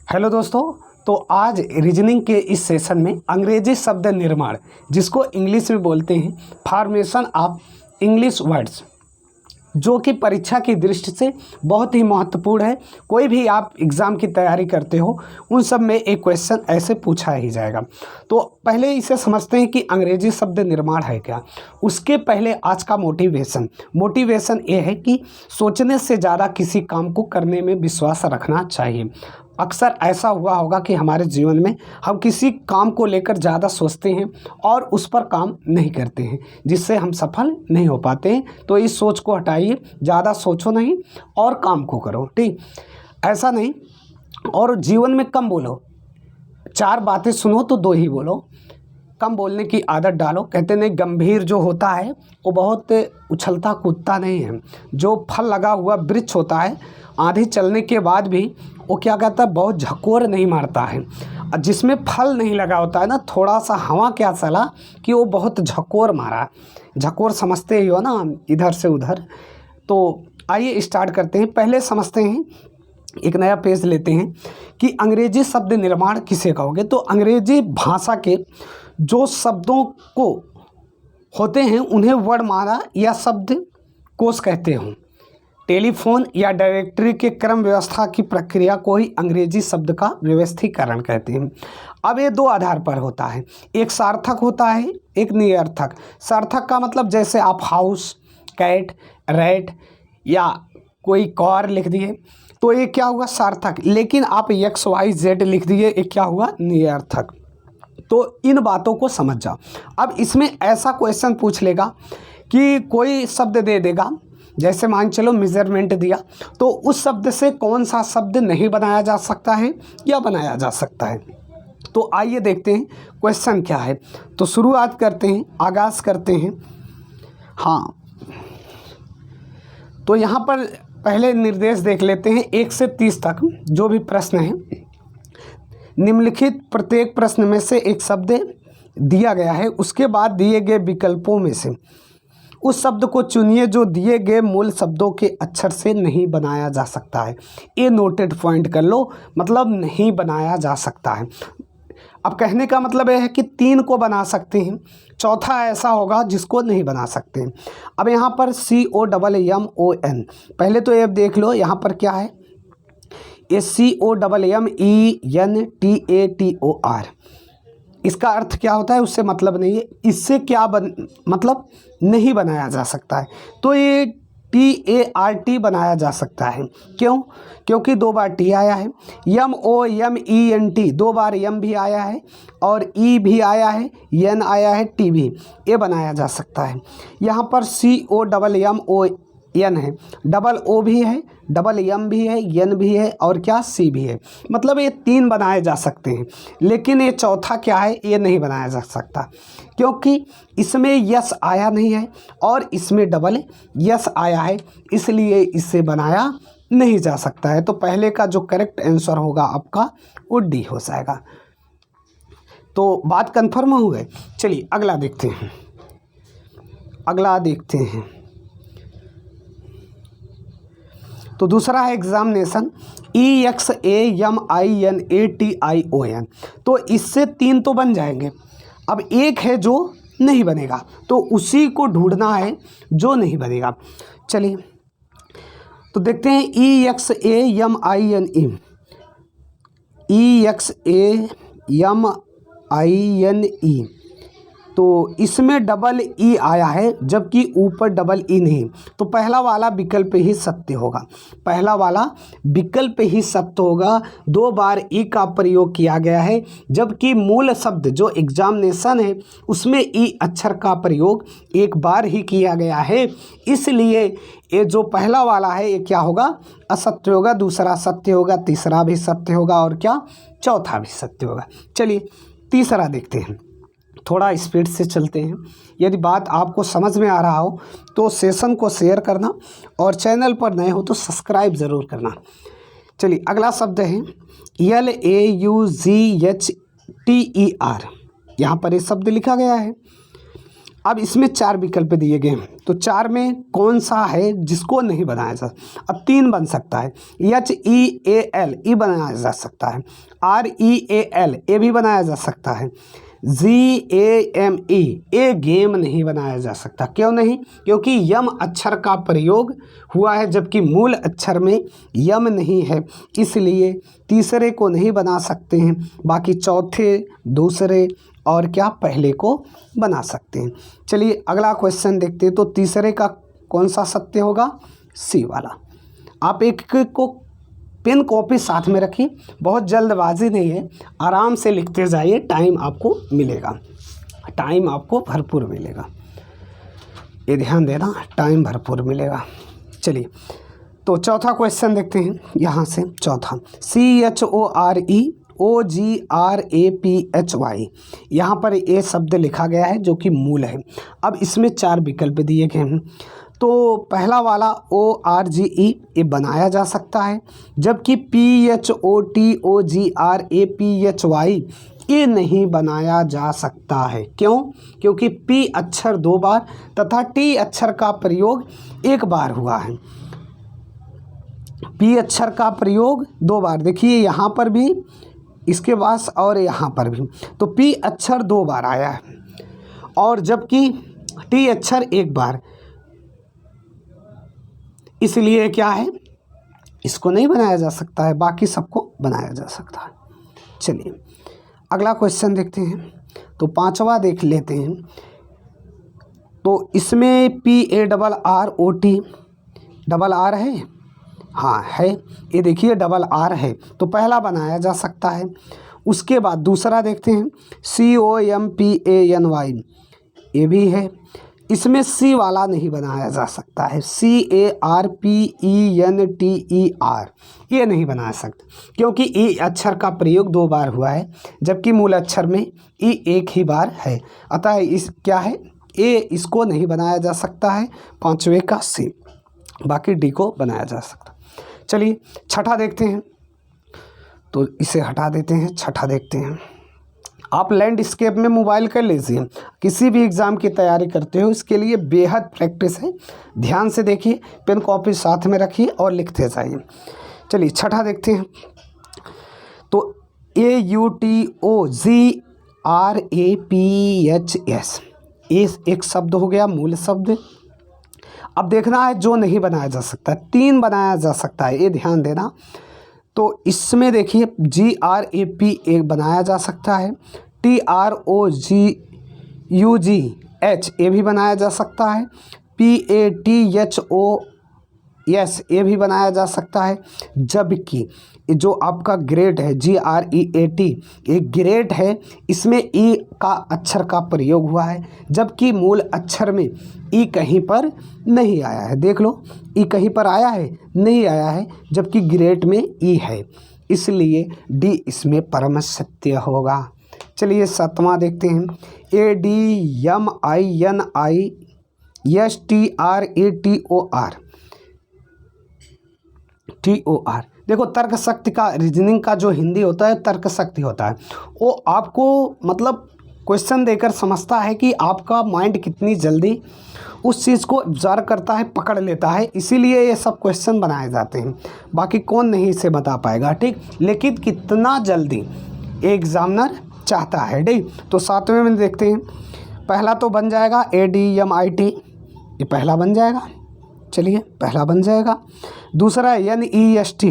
Hello दोस्तों। तो आज रीजनिंग के इस सेशन में अंग्रेजी शब्द निर्माण, जिसको इंग्लिश में बोलते हैं फॉर्मेशन ऑफ इंग्लिश वर्ड्स, जो कि परीक्षा की दृष्टि से बहुत ही महत्वपूर्ण है। कोई भी आप एग्ज़ाम की तैयारी करते हो उन सब में एक क्वेश्चन ऐसे पूछा ही जाएगा। तो पहले इसे समझते हैं कि अंग्रेजी शब्द निर्माण है क्या। उसके पहले आज का मोटिवेशन ये है कि सोचने से ज़्यादा किसी काम को करने में विश्वास रखना चाहिए। अक्सर ऐसा हुआ होगा कि हमारे जीवन में हम किसी काम को लेकर ज़्यादा सोचते हैं और उस पर काम नहीं करते हैं, जिससे हम सफल नहीं हो पाते हैं। तो इस सोच को हटाइए, ज़्यादा सोचो नहीं और काम को करो, ठीक। ऐसा नहीं, और जीवन में कम बोलो, 4 बातें सुनो तो 2 ही बोलो। कम बोलने की आदत डालो। कहते नहीं, गंभीर जो होता है वो बहुत उछलता कूदता नहीं है। जो फल लगा हुआ वृक्ष होता है, आंधी चलने के बाद भी वो क्या कहता है, बहुत झकोर नहीं मारता है। जिसमें फल नहीं लगा होता है ना, थोड़ा सा हवा क्या चला कि वो बहुत झकोर मारा। झकोर समझते ही हो ना, इधर से उधर। तो आइए स्टार्ट करते हैं। पहले समझते हैं, एक नया पेज लेते हैं कि अंग्रेजी शब्द निर्माण किसे कहोगे। तो अंग्रेजी भाषा के जो शब्दों को होते हैं उन्हें वर्णमाला या शब्द कोश कहते हैं। टेलीफोन या डायरेक्टरी के क्रम व्यवस्था की प्रक्रिया को ही अंग्रेजी शब्द का व्यवस्थीकरण कहते हैं। अब ये 2 आधार पर होता है, एक सार्थक होता है, एक निरर्थक। सार्थक का मतलब जैसे आप हाउस, कैट, रैट या कोई कार लिख दिए तो ये क्या हुआ, सार्थक। लेकिन आप XYZ लिख दिए, ये क्या हुआ, निरर्थक। तो इन बातों को समझ जाओ। अब इसमें ऐसा क्वेश्चन पूछ लेगा कि कोई शब्द दे देगा, जैसे मान चलो मेजरमेंट दिया, तो उस शब्द से कौन सा शब्द नहीं बनाया जा सकता है या बनाया जा सकता है। तो आइए देखते हैं क्वेश्चन क्या है। तो शुरुआत करते हैं, आगाज़ करते हैं। हाँ, तो यहाँ पर पहले निर्देश देख लेते हैं 1 से 30 तक जो भी प्रश्न है। निम्नलिखित प्रत्येक प्रश्न में से एक शब्द दिया गया है, उसके बाद दिए गए विकल्पों में से उस शब्द को चुनिए जो दिए गए मूल शब्दों के अक्षर से नहीं बनाया जा सकता है। ये नोटेड पॉइंट कर लो, मतलब नहीं बनाया जा सकता है। अब कहने का मतलब यह है कि 3 को बना सकते हैं, चौथा ऐसा होगा जिसको नहीं बना सकते हैं। अब यहाँ पर COMMON, पहले तो ये देख लो यहाँ पर क्या है, ये COMMENTATOR। इसका अर्थ क्या होता है उससे मतलब नहीं है। इससे क्या मतलब नहीं बनाया जा सकता है। तो ये TART बनाया जा सकता है। क्यों? क्योंकि 2 बार T आया है। MOMENT 2 बार M भी आया है और E भी आया है, N आया है, T भी, ये बनाया जा सकता है। यहाँ पर COMMON है, डबल O भी है, डबल M भी है, N भी है और क्या, C भी है। मतलब ये 3 बनाए जा सकते हैं। लेकिन ये चौथा क्या है, ये नहीं बनाया जा सकता, क्योंकि इसमें यस आया नहीं है और इसमें डबल यस आया है, इसलिए इसे बनाया नहीं जा सकता है। तो पहले का जो करेक्ट आंसर होगा आपका वो D हो जाएगा। तो बात कंफर्म हो गई। चलिए अगला देखते हैं। तो दूसरा है एग्जामिनेशन, EXAMINATION। तो इससे 3 तो बन जाएंगे। अब एक है जो नहीं बनेगा, तो उसी को ढूंढना है जो नहीं बनेगा। चलिए तो देखते हैं EXAMINE। तो इसमें डबल E आया है जबकि ऊपर डबल E नहीं। तो पहला वाला विकल्प ही सत्य होगा, 2 बार E का प्रयोग किया गया है, जबकि मूल शब्द जो एग्जामिनेशन है उसमें E अक्षर का प्रयोग 1 बार ही किया गया है। इसलिए ये जो पहला वाला है ये क्या होगा, असत्य होगा, दूसरा सत्य होगा, तीसरा भी सत्य होगा और क्या, चौथा भी सत्य होगा। चलिए तीसरा देखते हैं, थोड़ा स्पीड से चलते हैं। यदि बात आपको समझ में आ रहा हो तो सेशन को शेयर करना और चैनल पर नए हो तो सब्सक्राइब ज़रूर करना। चलिए अगला शब्द है LAUGHTER। यहाँ पर ये शब्द लिखा गया है। अब इसमें 4 विकल्प दिए गए हैं, तो 4 में कौन सा है जिसको नहीं बनाया जा सकता? अब 3 बन सकता है, HEAL ई बनाया जा सकता है, REAL ए भी बनाया जा सकता है, GAME ए गेम नहीं बनाया जा सकता। क्यों नहीं? क्योंकि यम अक्षर का प्रयोग हुआ है जबकि मूल अक्षर में यम नहीं है, इसलिए तीसरे को नहीं बना सकते हैं। बाकी चौथे, दूसरे और क्या पहले को बना सकते हैं। चलिए अगला क्वेश्चन देखते हैं। तो तीसरे का कौन सा सत्य होगा? सी वाला। आप एक को पेन कॉपी साथ में रखिए, बहुत जल्दबाजी नहीं है, आराम से लिखते जाइए, टाइम आपको मिलेगा, टाइम आपको भरपूर मिलेगा, ये ध्यान देना, टाइम भरपूर मिलेगा। चलिए तो चौथा क्वेश्चन देखते हैं यहाँ से। चौथा CHOREOGRAPHY, यहाँ पर ए शब्द लिखा गया है जो कि मूल है। अब इसमें 4 विकल्प दिए गए हैं, तो पहला वाला ORGE ये बनाया जा सकता है, जबकि PHOTOGRAPHY ये नहीं बनाया जा सकता है। क्यों? क्योंकि P अक्षर 2 बार तथा T अक्षर का प्रयोग 1 बार हुआ है। P अक्षर का प्रयोग 2 बार, देखिए यहाँ पर भी, इसके पास और यहाँ पर भी, तो P अक्षर 2 बार आया है और जबकि T अक्षर 1 बार, इसलिए क्या है, इसको नहीं बनाया जा सकता है, बाकी सबको बनाया जा सकता है। चलिए अगला क्वेश्चन देखते हैं। तो 5वां देख लेते हैं। तो इसमें PARROT डबल आर है, हाँ है, ये देखिए डबल आर है, तो पहला बनाया जा सकता है। उसके बाद दूसरा देखते हैं COMPANY, ये भी है, इसमें सी वाला नहीं बनाया जा सकता है, CARPENTER ये नहीं बना सकते क्योंकि ई अक्षर का प्रयोग 2 बार हुआ है जबकि मूल अक्षर में ई 1 ही बार है, अतः इस क्या है, ए इसको नहीं बनाया जा सकता है। 5वें का सी, बाकी डी को बनाया जा सकता। चलिए छठा देखते हैं, तो इसे हटा देते हैं, छठा देखते हैं। आप लैंडस्केप में मोबाइल कर लीजिए, किसी भी एग्ज़ाम की तैयारी करते हो इसके लिए बेहद प्रैक्टिस है, ध्यान से देखिए, पेन कॉपी साथ में रखिए और लिखते जाइए। चलिए छठा देखते हैं। तो AUTOGRAPHS ये एक शब्द हो गया, मूल शब्द। अब देखना है जो नहीं बनाया जा सकता, 3 बनाया जा सकता है, ये ध्यान देना। तो इसमें देखिए GRAP एक बनाया जा सकता है, TROGUGH ये भी बनाया जा सकता है, PATHOS ये भी बनाया जा सकता है, जबकि जो आपका ग्रेट है GREAT ये ग्रेट है, इसमें ई का अक्षर का प्रयोग हुआ है जबकि मूल अक्षर में ई कहीं पर नहीं आया है। देख लो, ई कहीं पर आया है, नहीं आया है, जबकि ग्रेट में ई है, इसलिए डी इसमें परम सत्य होगा। चलिए 7वां देखते हैं। ADMINISTRATOR देखो, तर्क शक्ति का, रीजनिंग का जो हिंदी होता है तर्क शक्ति होता है, वो आपको मतलब क्वेश्चन देकर समझता है कि आपका माइंड कितनी जल्दी उस चीज़ को ऑब्जर्व करता है, पकड़ लेता है, इसीलिए ये सब क्वेश्चन बनाए जाते हैं। बाकी कौन नहीं इसे बता पाएगा, ठीक, लेकिन कितना जल्दी एग्जामिनर चाहता है, ठीक। तो 7वें में देखते हैं, पहला तो बन जाएगा ADMIT, ये पहला बन जाएगा, चलिए पहला बन जाएगा। दूसरा NEST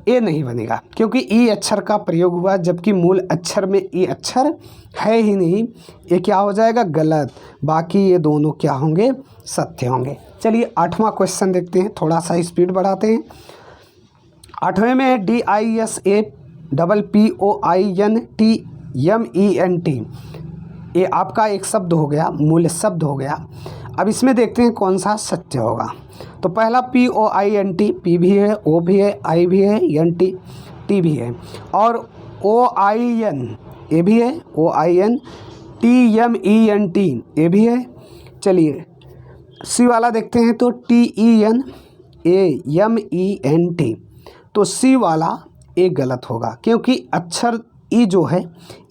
ये नहीं बनेगा क्योंकि ई अक्षर का प्रयोग हुआ जबकि मूल अक्षर में ई अक्षर है ही नहीं, ये क्या हो जाएगा, गलत। बाकी ये दोनों क्या होंगे, सत्य होंगे। चलिए 8वां क्वेश्चन देखते हैं, थोड़ा सा स्पीड बढ़ाते हैं। 8वें में है DISAPPOINTMENT, ये आपका एक शब्द हो गया, मूल शब्द हो गया। अब इसमें देखते हैं कौन सा सत्य होगा। तो पहला POINT, P भी है, O भी है, I भी है, NT T भी है, और OIN ये भी है, OIN TMENT ये भी है। चलिए C वाला देखते हैं, तो TENAMENT, तो C वाला ये गलत होगा क्योंकि अक्षर ई जो है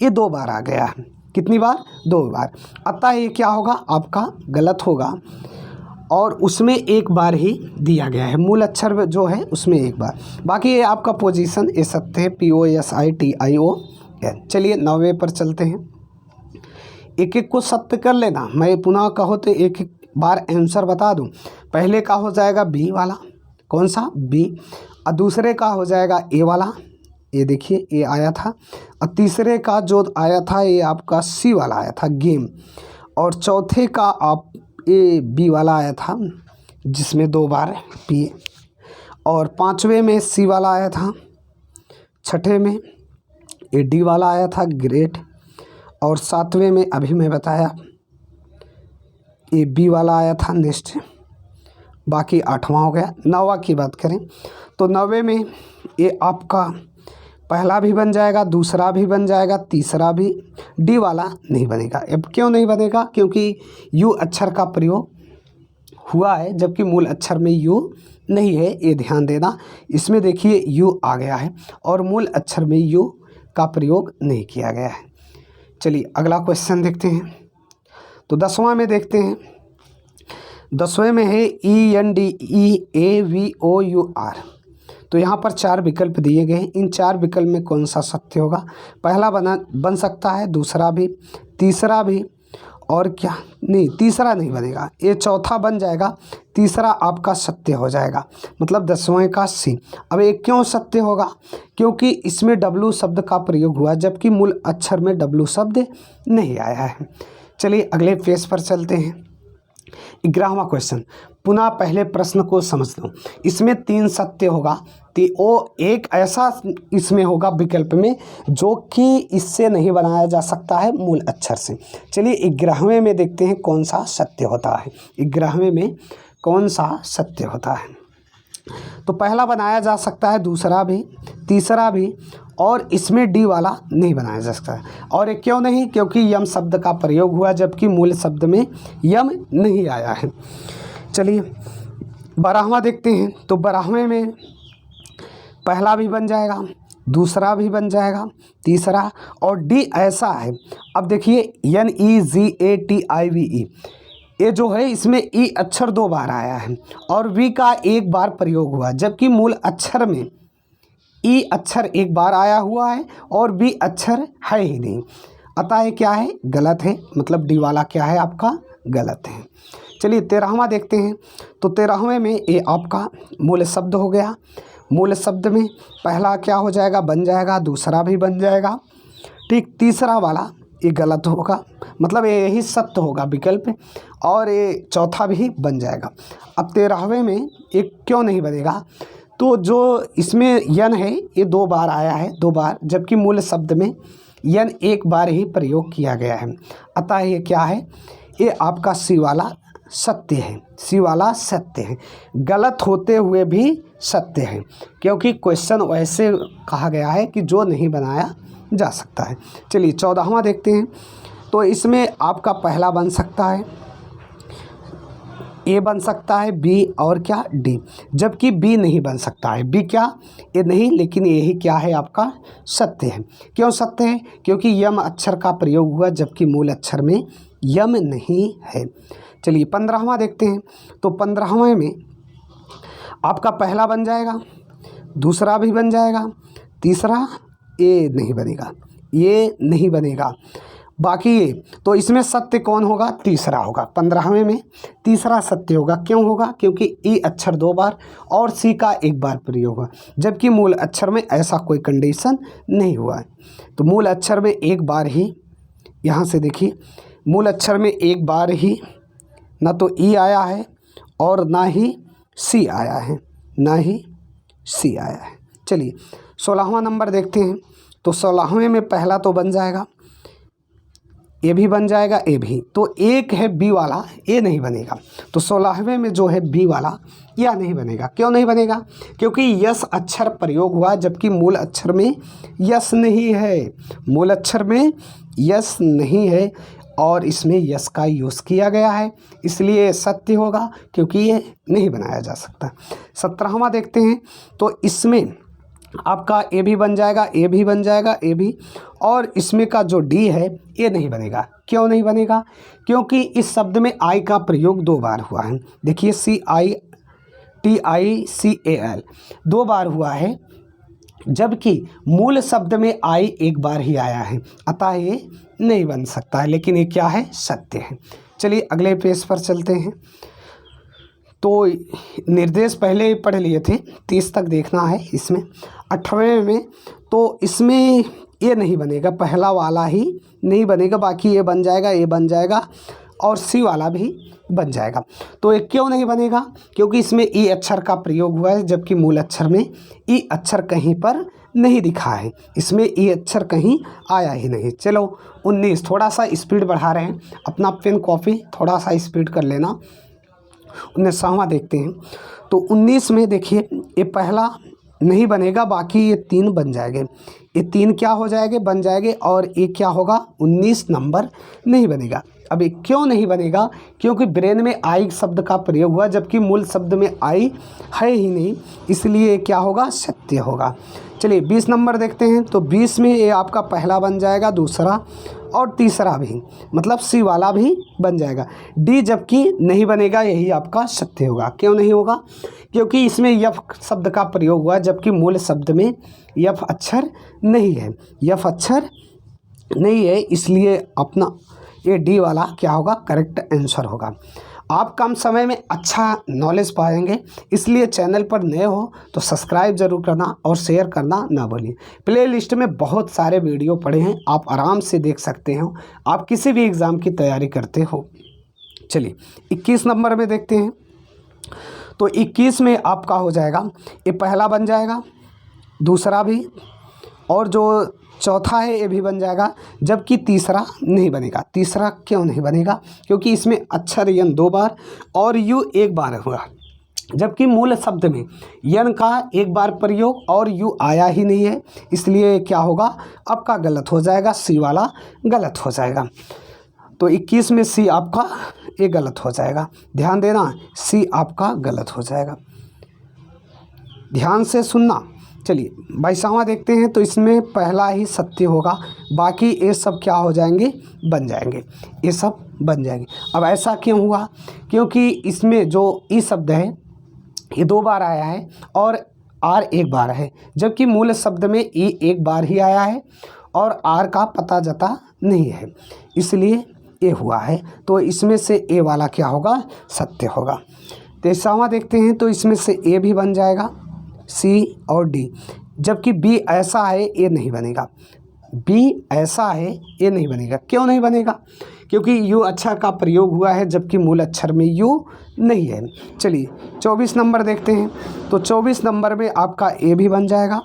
ये 2 बार आ गया है, कितनी बार? 2 बार। अतः ये क्या होगा आपका गलत होगा, और उसमें एक बार ही दिया गया है, मूल अक्षर जो है उसमें एक बार। बाकी ये आपका पोजीशन ये सत्य है, POSITION। चलिए 9वें पर चलते हैं। एक एक को सत्य कर लेना, मैं पुनः कहो तो एक एक बार आंसर बता दूं। पहले का हो जाएगा बी वाला, कौन सा? बी। और दूसरे का हो जाएगा ए वाला, ये देखिए ए आया था। और तीसरे का जो आया था ये आपका सी वाला आया था, गेम। और चौथे का आप ए बी वाला आया था, जिसमें 2 बार पी। और 5वें में सी वाला आया था। 6ठे में ए डी वाला आया था, ग्रेट। और 7वें में अभी मैं बताया ए बी वाला आया था, नेक्स्ट। बाकी 8वां हो गया। 9वां की बात करें तो 9वें में ये आपका पहला भी बन जाएगा, दूसरा भी बन जाएगा, तीसरा भी। डी वाला नहीं बनेगा। अब क्यों नहीं बनेगा? क्योंकि यू अक्षर का प्रयोग हुआ है, जबकि मूल अक्षर में यू नहीं है, ये ध्यान देना। इसमें देखिए यू आ गया है और मूल अक्षर में यू का प्रयोग नहीं किया गया है। चलिए अगला क्वेश्चन देखते हैं। तो 10वां में देखते हैं। 10वें में है ENDEAVOUR। तो यहाँ पर 4 विकल्प दिए गए हैं। इन 4 विकल्प में कौन सा सत्य होगा? पहला बन सकता है, दूसरा भी, तीसरा भी, और क्या नहीं, तीसरा नहीं बनेगा। ये चौथा बन जाएगा, तीसरा आपका सत्य हो जाएगा, मतलब 10वें का सी। अब ये क्यों सत्य होगा? क्योंकि इसमें W शब्द का प्रयोग हुआ, जबकि मूल अक्षर में W शब्द नहीं आया है। चलिए अगले पेज पर चलते हैं। 11वां क्वेश्चन। पुनः पहले प्रश्न को समझ लो। इसमें 3 सत्य होगा, तो वो एक ऐसा इसमें होगा विकल्प में जो कि इससे नहीं बनाया जा सकता है, मूल अक्षर से। चलिए 11वें में देखते हैं कौन सा सत्य होता है। 11वें में कौन सा सत्य होता है? तो पहला बनाया जा सकता है, दूसरा भी, तीसरा भी, और इसमें डी वाला नहीं बनाया जा सकता है। और ये क्यों नहीं? क्योंकि यम शब्द का प्रयोग हुआ, जबकि मूल शब्द में यम नहीं आया है। चलिए 12वां देखते हैं। तो 12वें में पहला भी बन जाएगा, दूसरा भी बन जाएगा, तीसरा, और डी ऐसा है। अब देखिए NEGATIVE, ये जो है इसमें ई अक्षर 2 बार आया है और वी का 1 बार प्रयोग हुआ, जबकि मूल अक्षर में ई अक्षर 1 बार आया हुआ है और बी अक्षर है ही नहीं। अतः ये क्या है? गलत है, मतलब डी वाला क्या है आपका? गलत है। चलिए 13वां देखते हैं। तो 13वें में ये आपका मूल शब्द हो गया। मूल शब्द में पहला क्या हो जाएगा? बन जाएगा, दूसरा भी बन जाएगा, ठीक। तीसरा वाला ये गलत होगा, मतलब यही सत्य होगा विकल्प, और ये चौथा भी बन जाएगा। अब 13वें में एक क्यों नहीं बनेगा? तो जो इसमें यन है ये 2 बार आया है, 2 बार, जबकि मूल शब्द में यन 1 बार ही प्रयोग किया गया है। अतः ये क्या है? ये आपका सी वाला सत्य है, सी वाला सत्य है, गलत होते हुए भी सत्य है, क्योंकि क्वेश्चन वैसे कहा गया है कि जो नहीं बनाया जा सकता है। चलिए 14वां देखते हैं। तो इसमें आपका पहला बन सकता है, ए बन सकता है, बी, और क्या? डी, जबकि बी नहीं बन सकता है। बी क्या? ये नहीं, लेकिन यही क्या है आपका? सत्य है। क्यों सत्य है? क्योंकि यम अक्षर का प्रयोग हुआ, जबकि मूल अक्षर में यम नहीं है। चलिए 15वां देखते हैं। तो 15वें में आपका पहला बन जाएगा, दूसरा भी बन जाएगा, तीसरा ये नहीं बनेगा, ये नहीं बनेगा। बाकी ये, तो इसमें सत्य कौन होगा? तीसरा होगा। 15वें में तीसरा सत्य होगा। क्यों होगा? क्योंकि ई अक्षर 2 बार और सी का 1 बार प्रयोग हुआ, जबकि मूल अक्षर में ऐसा कोई कंडीशन नहीं हुआ है। तो मूल अक्षर में 1 बार ही, यहाँ से देखिए, मूल अक्षर में 1 बार ही ना तो ई आया है और ना ही सी आया है, ना ही सी आया है। चलिए 16वां नंबर देखते हैं। तो 16वें में पहला तो बन जाएगा, ये भी बन जाएगा, ये भी। तो एक है बी वाला, ये नहीं बनेगा। तो 16वें में जो है बी वाला, यह नहीं बनेगा। क्यों नहीं बनेगा? क्योंकि यस अक्षर प्रयोग हुआ, जबकि मूल अक्षर में यस नहीं है, मूल अक्षर में यस नहीं है, और इसमें यस का यूज़ किया गया है, इसलिए सत्य होगा, क्योंकि ये नहीं बनाया जा सकता। 17वां देखते हैं। तो इसमें आपका ए भी बन जाएगा, ए भी बन जाएगा, ए भी, और इसमें का जो डी है ये नहीं बनेगा। क्यों नहीं बनेगा? क्योंकि इस शब्द में आई का प्रयोग 2 बार हुआ है। देखिए CITICAL 2 बार हुआ है, जबकि मूल शब्द में आई 1 बार ही आया है, अतः ये नहीं बन सकता है। लेकिन ये क्या है? सत्य है। चलिए अगले पेज पर चलते हैं। तो निर्देश पहले ही पढ़ लिए थे, 30 तक देखना है। इसमें 18वें में तो इसमें ये नहीं बनेगा, पहला वाला ही नहीं बनेगा, बाकी ये बन जाएगा, ये बन जाएगा और सी वाला भी बन जाएगा। तो ये क्यों नहीं बनेगा? क्योंकि इसमें ई अक्षर का प्रयोग हुआ है, जबकि मूल अक्षर में ई अक्षर कहीं पर नहीं दिखा है, इसमें ई अक्षर कहीं आया ही नहीं। चलो 19, थोड़ा सा स्पीड बढ़ा रहे हैं, अपना पेन कॉपी थोड़ा सा स्पीड कर लेना। 19वां देखते हैं। तो 19 में देखिए ये पहला नहीं बनेगा, बाकी ये 3 बन जाएंगे। ये 3 क्या हो जाएंगे? बन जाएंगे। और ये क्या होगा? 19 नंबर नहीं बनेगा। अब ये क्यों नहीं बनेगा? क्योंकि ब्रेन में आई शब्द का प्रयोग हुआ, जबकि मूल शब्द में आई है ही नहीं, इसलिए क्या होगा? सत्य होगा। चलिए 20 नंबर देखते हैं। तो 20 में ये आपका पहला बन जाएगा, दूसरा और तीसरा भी, मतलब सी वाला भी बन जाएगा। डी जबकि नहीं बनेगा, यही आपका सत्य होगा। क्यों नहीं होगा? क्योंकि इसमें यफ शब्द का प्रयोग हुआ, जबकि मूल शब्द में यफ अक्षर नहीं है, यफ अक्षर नहीं है, इसलिए अपना ये डी वाला क्या होगा? करेक्ट आंसर होगा। आप कम समय में अच्छा नॉलेज पाएंगे, इसलिए चैनल पर नए हो तो सब्सक्राइब जरूर करना और शेयर करना ना भूलिए। प्ले लिस्ट में बहुत सारे वीडियो पड़े हैं, आप आराम से देख सकते हो, आप किसी भी एग्ज़ाम की तैयारी करते हो। चलिए 21 नंबर में देखते हैं। तो 21 में आपका हो जाएगा, ये पहला बन जाएगा, दूसरा भी, और जो चौथा है ये भी बन जाएगा, जबकि तीसरा नहीं बनेगा। तीसरा क्यों नहीं बनेगा? क्योंकि इसमें अक्षर यन 2 बार और यू 1 बार हुआ, जबकि मूल शब्द में यन का 1 बार प्रयोग और यू आया ही नहीं है, इसलिए क्या होगा? आपका गलत हो जाएगा, सी वाला गलत हो जाएगा। तो 21 में सी आपका ये गलत हो जाएगा, ध्यान देना, सी आपका गलत हो जाएगा, ध्यान से सुनना। चलिए 22वां देखते हैं। तो इसमें पहला ही सत्य होगा, बाकी ये सब क्या हो जाएंगे? बन जाएंगे, ये सब बन जाएंगे। अब ऐसा क्यों हुआ? क्योंकि इसमें जो ई शब्द है ये 2 बार आया है और आर 1 बार है, जबकि मूल शब्द में ई 1 बार ही आया है और आर का पता जता नहीं है, इसलिए ये हुआ है। तो इसमें से ए वाला क्या होगा? सत्य होगा। 23वां देखते हैं। तो इसमें से ए भी बन जाएगा, सी और डी, जबकि बी ऐसा है ये नहीं बनेगा, बी ऐसा है ये नहीं बनेगा। क्यों नहीं बनेगा? क्योंकि यू अक्षर का प्रयोग हुआ है, जबकि मूल अक्षर में यू नहीं है। चलिए 24 नंबर देखते हैं। तो 24 नंबर में आपका ए भी बन जाएगा,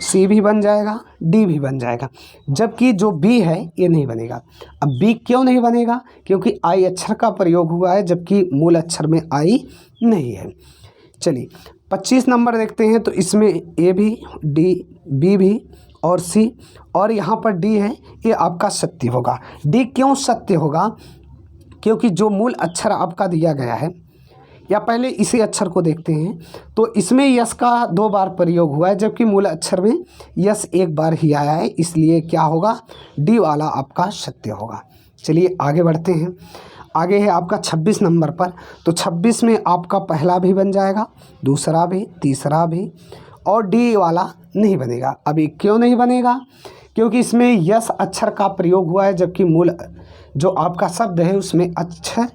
सी भी बन जाएगा, डी भी बन जाएगा, जबकि जो बी है ये नहीं बनेगा। अब बी क्यों नहीं बनेगा? क्योंकि आई अक्षर का प्रयोग हुआ है, जबकि मूल अक्षर में आई नहीं है। चलिए 25 नंबर देखते हैं। तो इसमें ए भी, डी, बी भी और सी, और यहाँ पर डी है, ये आपका सत्य होगा। डी क्यों सत्य होगा? क्योंकि जो मूल अक्षर आपका दिया गया है, या पहले इसी अक्षर को देखते हैं। तो इसमें यस का 2 बार प्रयोग हुआ है, जबकि मूल अक्षर में यस 1 बार ही आया है, इसलिए क्या होगा? डी वाला आपका सत्य होगा। चलिए आगे बढ़ते हैं। आगे है आपका 26 नंबर पर। तो 26 में आपका पहला भी बन जाएगा, दूसरा भी, तीसरा भी, और डी वाला नहीं बनेगा। अभी क्यों नहीं बनेगा? क्योंकि इसमें यस अक्षर का प्रयोग हुआ है, जबकि मूल जो आपका शब्द है उसमें अक्षर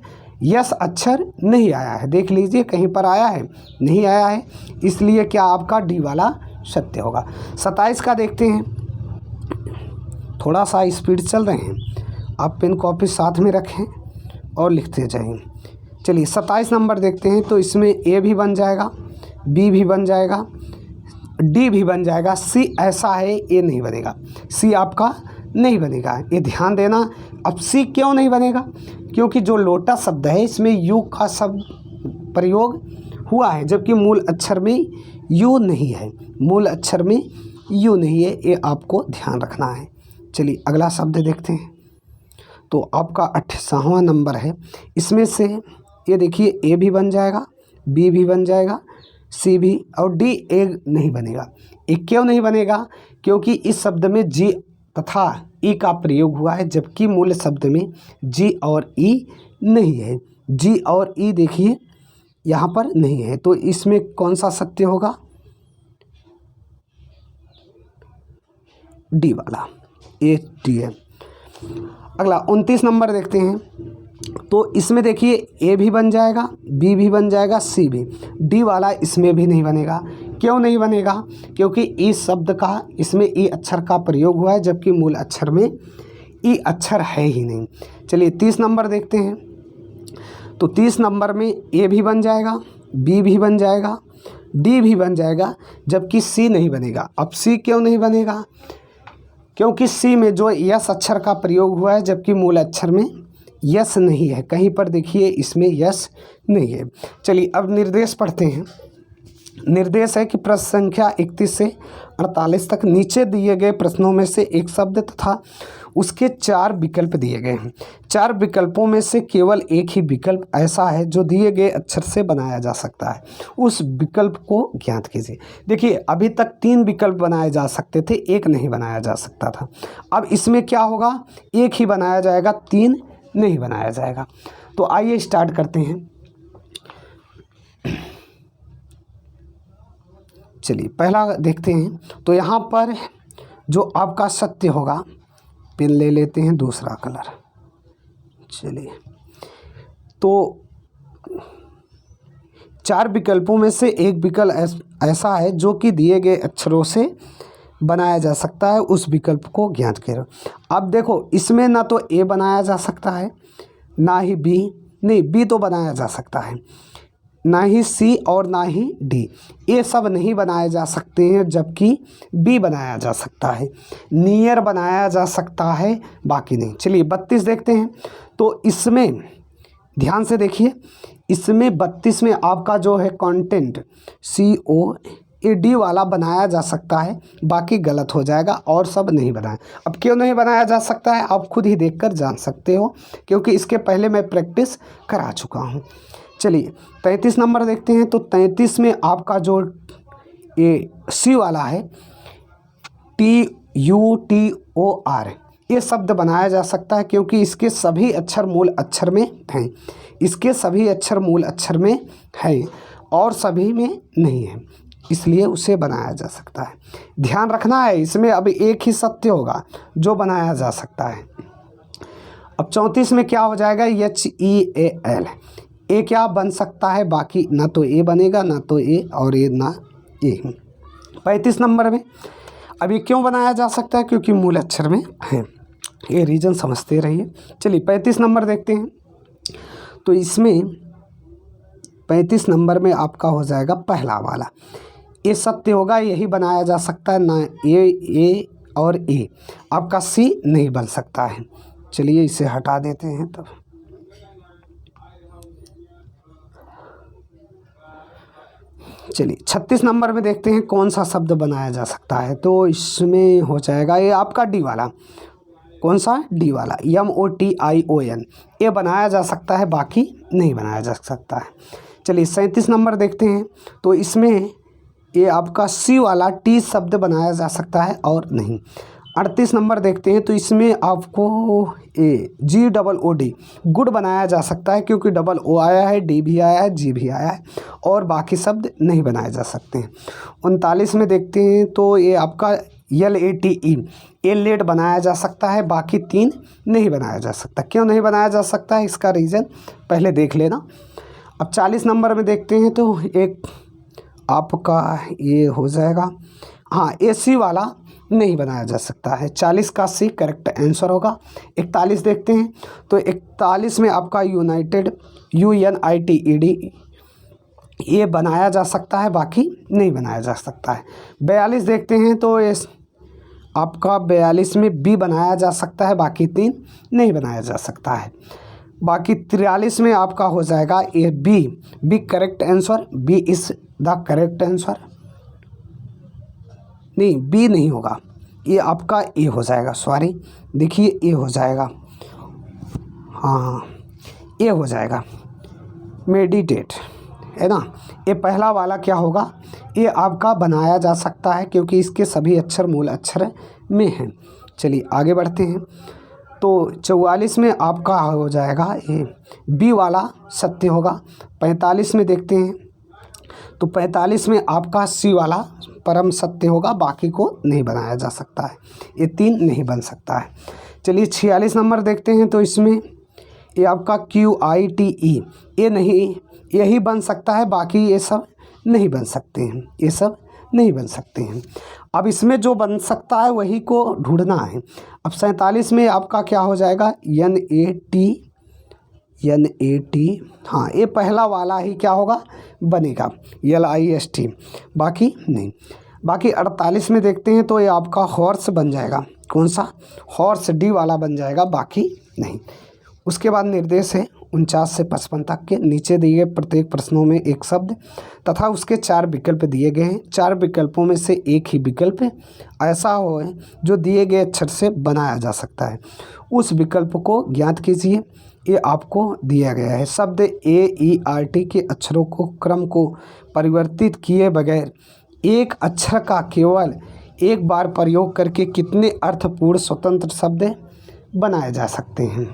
यस अक्षर नहीं आया है। देख लीजिए कहीं पर आया है? नहीं आया है, इसलिए क्या आपका डी वाला सत्य होगा। 27 का देखते हैं, थोड़ा सा स्पीड चल रहे हैं, आप पेन कॉपी साथ में रखें और लिखते जाएंगे। चलिए 27 नंबर देखते हैं। तो इसमें ए भी बन जाएगा, बी भी बन जाएगा, डी भी बन जाएगा, सी ऐसा है ये नहीं बनेगा, सी आपका नहीं बनेगा, ये ध्यान देना। अब सी क्यों नहीं बनेगा? क्योंकि जो लोटा शब्द है इसमें यू का शब्द प्रयोग हुआ है, जबकि मूल अक्षर में यू नहीं है, मूल अक्षर में यू नहीं है, ये आपको ध्यान रखना है। चलिए अगला शब्द देखते हैं। तो आपका 28वां नंबर है। इसमें से ये देखिए ए भी बन जाएगा, बी भी बन जाएगा, सी भी, और डी ए नहीं बनेगा। ए क्यों नहीं बनेगा? क्योंकि इस शब्द में जी तथा ई का प्रयोग हुआ है, जबकि मूल शब्द में जी और ई नहीं है। जी और ई देखिए यहाँ पर नहीं है, तो इसमें कौन सा सत्य होगा? डी वाला, ए डी है। अगला 29 नंबर देखते हैं, तो इसमें देखिए ए भी बन जाएगा, बी भी बन जाएगा, सी भी। डी वाला इसमें भी नहीं बनेगा। क्यों नहीं बनेगा? क्योंकि ई शब्द का इसमें ई अक्षर का प्रयोग हुआ है, जबकि मूल अक्षर में ई अक्षर है ही नहीं। चलिए 30 नंबर देखते हैं, तो 30 नंबर में ए भी बन जाएगा, बी भी बन जाएगा, डी भी बन जाएगा, जबकि सी नहीं बनेगा। अब सी क्यों नहीं बनेगा? क्योंकि सी में जो यस अक्षर का प्रयोग हुआ है, जबकि मूल अक्षर में यस नहीं है। कहीं पर देखिए इसमें यस नहीं है। चलिए अब निर्देश पढ़ते हैं। निर्देश है कि प्रश्न संख्या 31 से 48 तक नीचे दिए गए प्रश्नों में से एक शब्द तथा उसके 4 विकल्प दिए गए हैं। 4 विकल्पों में से केवल एक ही विकल्प ऐसा है जो दिए गए अक्षर से बनाया जा सकता है। उस विकल्प को ज्ञात कीजिए। देखिए अभी तक 3 विकल्प बनाए जा सकते थे, एक नहीं बनाया जा सकता था। अब इसमें क्या होगा? एक ही बनाया जाएगा, 3 नहीं बनाया जाएगा। तो आइए स्टार्ट करते हैं। चलिए पहला देखते हैं, तो यहाँ पर जो आपका सत्य होगा, पेन ले लेते हैं दूसरा कलर। चलिए तो 4 विकल्पों में से एक विकल्प ऐसा है जो कि दिए गए अक्षरों से बनाया जा सकता है। उस विकल्प को ज्ञात करो। अब देखो इसमें ना तो ए बनाया जा सकता है, ना ही बी, नहीं बी तो बनाया जा सकता है, ना ही सी और ना ही डी, ये सब नहीं बनाए जा सकते हैं, जबकि बी बनाया जा सकता है, नियर बनाया जा सकता है, बाकी नहीं। चलिए 32 देखते हैं, तो इसमें ध्यान से देखिए, इसमें 32 में आपका जो है कंटेंट COAD वाला बनाया जा सकता है, बाकी गलत हो जाएगा और सब नहीं बनाया। अब क्यों नहीं बनाया जा सकता है आप खुद ही देखकर जान सकते हो, क्योंकि इसके पहले मैं प्रैक्टिस करा चुका हूँ। चलिए 33 नंबर देखते हैं, तो 33 में आपका जो ये सी वाला है TUTOR, ये शब्द बनाया जा सकता है, क्योंकि इसके सभी अक्षर मूल अक्षर में हैं। इसके सभी अक्षर मूल अक्षर में हैं और सभी में नहीं है, इसलिए उसे बनाया जा सकता है। ध्यान रखना है, इसमें अब एक ही सत्य होगा जो बनाया जा सकता है। अब 34 में क्या हो जाएगा? HEAL, ए क्या बन सकता है, बाकी ना तो ए बनेगा, ना तो ए और ए ना ए। 35 नंबर में अब ये क्यों बनाया जा सकता है? क्योंकि मूल अक्षर में है। ये रीजन समझते रहिए। चलिए 35 नंबर देखते हैं, तो इसमें 35 नंबर में आपका हो जाएगा पहला वाला, ये सत्य होगा, यही बनाया जा सकता है, ना ए और ए। आपका सी नहीं बन सकता है। चलिए इसे हटा देते हैं तब। चलिए 36 नंबर में देखते हैं कौन सा शब्द बनाया जा सकता है, तो इसमें हो जाएगा ये आपका डी वाला। कौन सा? डी वाला, MOTION, ये बनाया जा सकता है, बाकी नहीं बनाया जा सकता है। चलिए 37 नंबर देखते हैं, तो इसमें ये आपका सी वाला टी शब्द बनाया जा सकता है और नहीं। 38 नंबर देखते हैं, तो इसमें आपको GOOD, गुड बनाया जा सकता है, क्योंकि डबल ओ आया है, डी भी आया है, जी भी आया है, और बाकी शब्द नहीं बनाए जा सकते हैं। 39 में देखते हैं, तो ये आपका LATE, ये लेट बनाया जा सकता है, बाकी 3 नहीं बनाया जा सकता। क्यों नहीं बनाया जा सकता है, इसका रीज़न पहले देख लेना। अब 40 नंबर में देखते हैं, तो एक आपका ये हो जाएगा, हाँ AC वाला नहीं बनाया जा सकता है। 40 का सी करेक्ट आंसर होगा। 41 देखते हैं, तो 41 में आपका UNITED ये बनाया जा सकता है, बाकी नहीं बनाया जा सकता है। 42 देखते हैं, तो ये आपका 42 में बी बनाया जा सकता है, बाकी 3 नहीं बनाया जा सकता है। बाकी 43 में आपका हो जाएगा ये B correct answer, B is the correct answer. नहीं, बी नहीं होगा, ये आपका ए हो जाएगा। सॉरी, देखिए ए हो जाएगा, हाँ ए हो जाएगा। मेडिटेट, है ना। ये पहला वाला क्या होगा, ये आपका बनाया जा सकता है क्योंकि इसके सभी अक्षर मूल अक्षर में हैं। चलिए आगे बढ़ते हैं। तो 44 में आपका हो जाएगा ये बी वाला सत्य होगा। 45 में देखते हैं, तो 45 में आपका सी वाला परम सत्य होगा, बाकी को नहीं बनाया जा सकता है, ये 3 नहीं बन सकता है। चलिए 46 नंबर देखते हैं, तो इसमें ये आपका QITE ये नहीं, यही बन सकता है, बाकी ये सब नहीं बन सकते हैं, ये सब नहीं बन सकते हैं। अब इसमें जो बन सकता है वही को ढूंढना है। अब 47 में आपका क्या हो जाएगा, NAT, हाँ ये पहला वाला ही क्या होगा बनेगा, LIST, बाकी नहीं। बाकी 48 में देखते हैं, तो ये आपका हॉर्स बन जाएगा, कौन सा, हॉर्स डी वाला बन जाएगा, बाकी नहीं। उसके बाद निर्देश है 49 से 55 तक के। नीचे दिए गए प्रत्येक प्रश्नों में एक शब्द तथा उसके 4 विकल्प दिए गए हैं। 4 विकल्पों में से एक ही विकल्प ऐसा हो जो दिए गए अक्षर से बनाया जा सकता है, उस विकल्प को ज्ञात कीजिए। ये आपको दिया गया है। शब्द AERT के अक्षरों को क्रम को परिवर्तित किए बगैर एक अक्षर का केवल एक बार प्रयोग करके कितने अर्थपूर्ण स्वतंत्र शब्द बनाए जा सकते हैं।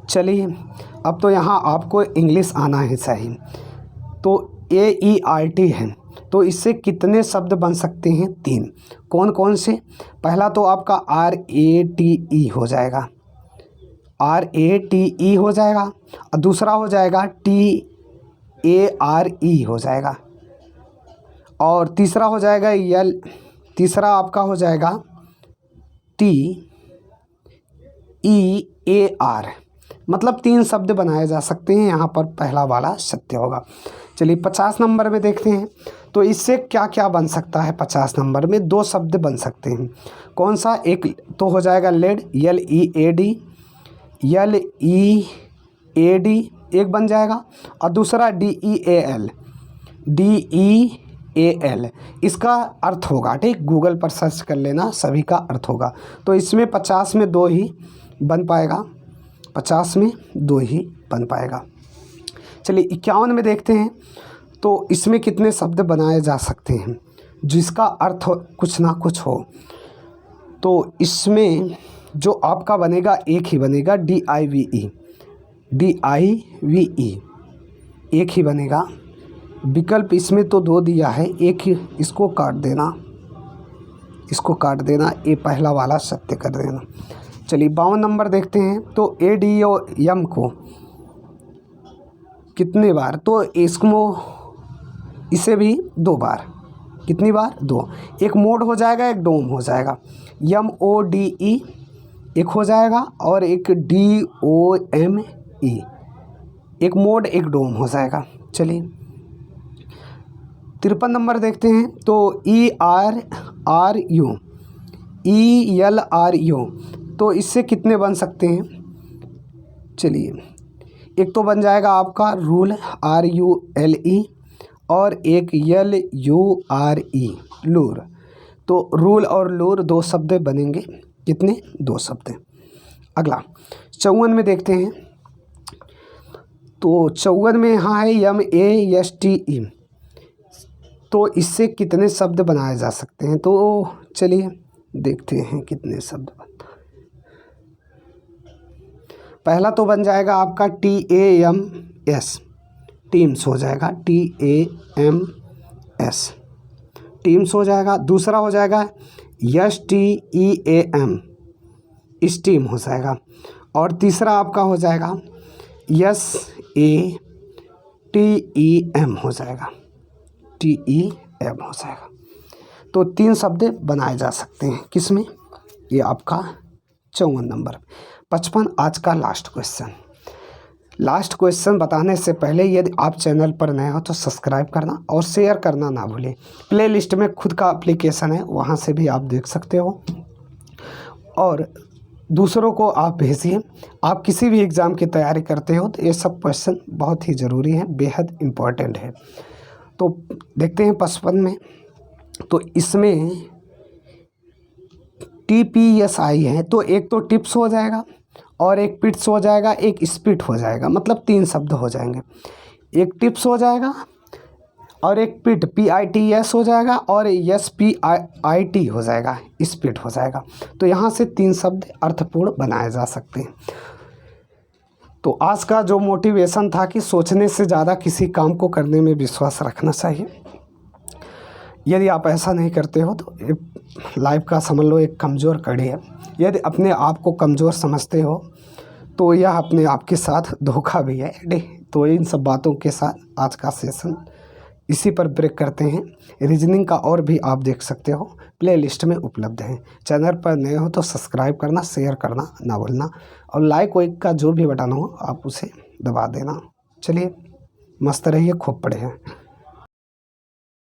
चलिए अब तो यहाँ आपको इंग्लिश आना है सही। तो AERT है, तो इससे कितने शब्द बन सकते हैं, 3। कौन कौन से, पहला तो आपका RATE हो जाएगा, RATE हो जाएगा, और दूसरा हो जाएगा TARE हो जाएगा, और तीसरा हो जाएगा तीसरा आपका हो जाएगा TEAR। मतलब 3 शब्द बनाए जा सकते हैं, यहाँ पर पहला वाला सत्य होगा। चलिए 50 नंबर में देखते हैं, तो इससे क्या क्या बन सकता है। 50 नंबर में 2 शब्द बन सकते हैं, कौन सा, एक तो हो जाएगा लेड, LEAD एक बन जाएगा, और दूसरा DEAL। इसका अर्थ होगा, ठीक, गूगल पर सर्च कर लेना, सभी का अर्थ होगा। तो इसमें 50 में 2 ही बन पाएगा, 50 में 2 ही बन पाएगा। चलिए 51 में देखते हैं, तो इसमें कितने शब्द बनाए जा सकते हैं जिसका अर्थ कुछ ना कुछ हो। तो इसमें जो आपका बनेगा एक ही बनेगा, DIVE एक ही बनेगा। विकल्प इसमें तो 2 दिया है, एक ही, इसको काट देना, ये पहला वाला सत्य कर देना। चलिए 52 नंबर देखते हैं, तो ADOM को कितने बार, तो इसे भी 2 बार, कितनी बार, 2। एक मोड हो जाएगा, एक डोम हो जाएगा, MODE एक हो जाएगा, और एक DOME, एक मोड एक डोम हो जाएगा। चलिए 53 नंबर देखते हैं, तो ELRU, तो इससे कितने बन सकते हैं। चलिए एक तो बन जाएगा आपका रूल, RULE, और एक LURE, लूर। तो रूल और लूर 2 शब्द बनेंगे, कितने, 2 शब्द। अगला 54 में देखते हैं, तो 54 में यहाँ है MASTE, तो इससे कितने शब्द बनाए जा सकते हैं। तो चलिए देखते हैं कितने शब्द बनता है। पहला तो बन जाएगा आपका TAMS, टीम्स हो जाएगा, TAMS टीम्स हो जाएगा। दूसरा हो जाएगा STEAM, स्टीम हो जाएगा। और तीसरा आपका हो जाएगा SATEM हो जाएगा, TEM हो जाएगा। तो 3 शब्द बनाए जा सकते हैं, किसमें, ये आपका 54 नंबर। 55 आज का लास्ट क्वेश्चन बताने से पहले यदि आप चैनल पर नए हो तो सब्सक्राइब करना और शेयर करना ना भूलें। प्लेलिस्ट में खुद का एप्लीकेशन है, वहाँ से भी आप देख सकते हो, और दूसरों को आप भेजिए। आप किसी भी एग्ज़ाम की तैयारी करते हो तो ये सब क्वेश्चन बहुत ही ज़रूरी है, बेहद इम्पोर्टेंट है। तो देखते हैं 55 में, तो इसमें TPSI है, तो एक तो टिप्स हो जाएगा, और एक पिट्स हो जाएगा, एक स्पिट हो जाएगा, मतलब 3 शब्द हो जाएंगे। एक टिप्स हो जाएगा और एक पिट PITS हो जाएगा और SPIT हो जाएगा, स्पिट हो जाएगा। तो यहाँ से 3 शब्द अर्थपूर्ण बनाए जा सकते हैं। तो आज का जो मोटिवेशन था कि सोचने से ज़्यादा किसी काम को करने में विश्वास रखना चाहिए। यदि आप ऐसा नहीं करते हो तो लाइफ का समझ लो एक कमज़ोर कड़ी है। यदि अपने आप को कमज़ोर समझते हो तो यह अपने आप के साथ धोखा भी है। तो इन सब बातों के साथ आज का सेशन इसी पर ब्रेक करते हैं। रीजनिंग का और भी आप देख सकते हो, प्लेलिस्ट में उपलब्ध है। चैनल पर नए हो तो सब्सक्राइब करना, शेयर करना ना भूलना और लाइक वाइक का जो भी बटन हो आप उसे दबा देना। चलिए मस्त रहिए, खूब पढ़े हैं।